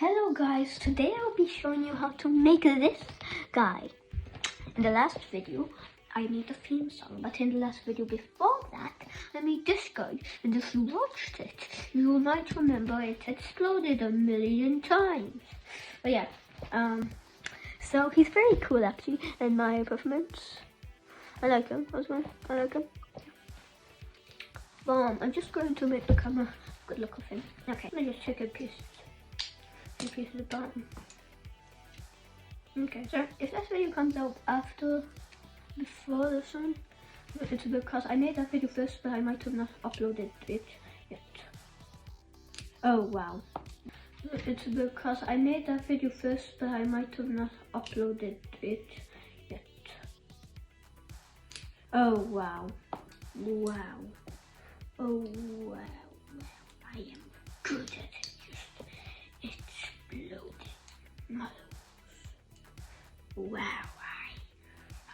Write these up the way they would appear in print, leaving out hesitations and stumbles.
Hello guys, today I'll be showing you how to make this guy. In the last video, I made a theme song, but in the last video before that, I made this guy. And if you watched it, you might remember it exploded a million times. But yeah, so he's very cool actually, in my performance. I like him as well, I like him. I'm just going to make the camera good look of him. Okay, let me just check a piece of the bottom. Okay, so if this video comes out before this one, it's because I made that video first, but I might have not uploaded it yet. Oh wow. It's because I made that video first, but I might have not uploaded it yet. Oh wow. Wow. Oh wow. I am good at it. Just exploding models. Wow,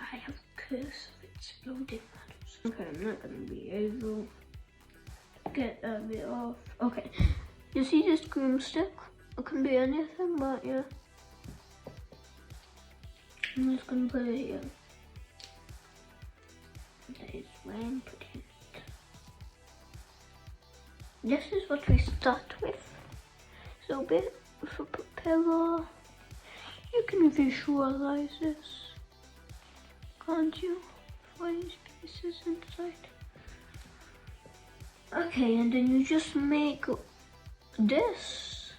I have curse of exploding models. Okay, I'm not gonna be able to get that bit off. Okay, you see this broomstick? It can be anything, but yeah. I'm just gonna put it here. That is where I'm putting it. This is what we start with. So for Propeller, you can visualize this, can't you? For these pieces inside. Okay, and then you just make this.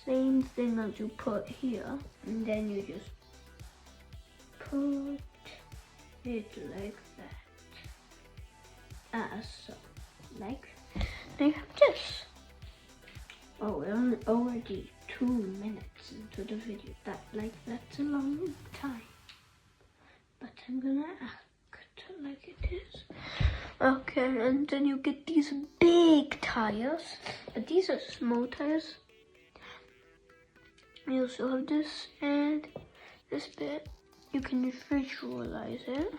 Same thing as you put here, and then you just put it like that. So, like this. Oh, we're already 2 minutes into the video. That's a long time. But I'm gonna act like it is. Okay, and then you get these big tires. But these are small tires. You also have this and this bit. You can visualize it.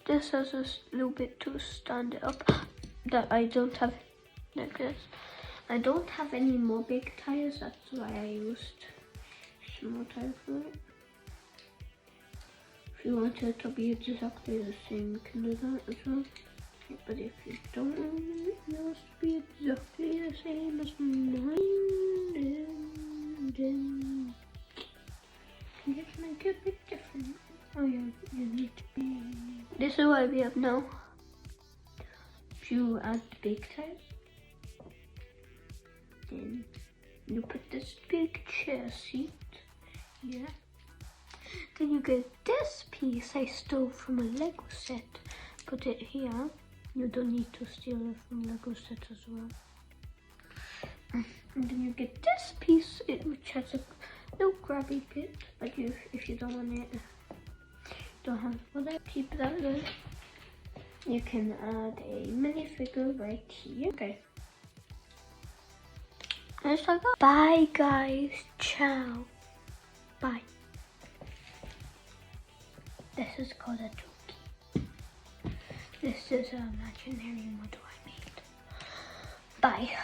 This has a little bit to stand it up that I don't have like this. I don't have any more big tires, that's why I used small tires for it. If you want it to be exactly the same, you can do that as well. But if you don't want it to be exactly the same as mine, then you just make it a bit different. Oh yeah, you need to be... This is what we have now. If you add the big tires, then you put this big chair seat here. Then you get this piece I stole from a Lego set. Put it here. You don't need to steal it from Lego sets as well. And then you get this piece, which has a little grabby bit. But if you don't want it, don't have for that, keep that there. You can add a minifigure right here. Okay. Let's talk about. Bye guys. Ciao. Bye. This is called a Toki. This is an imaginary model I made. Bye.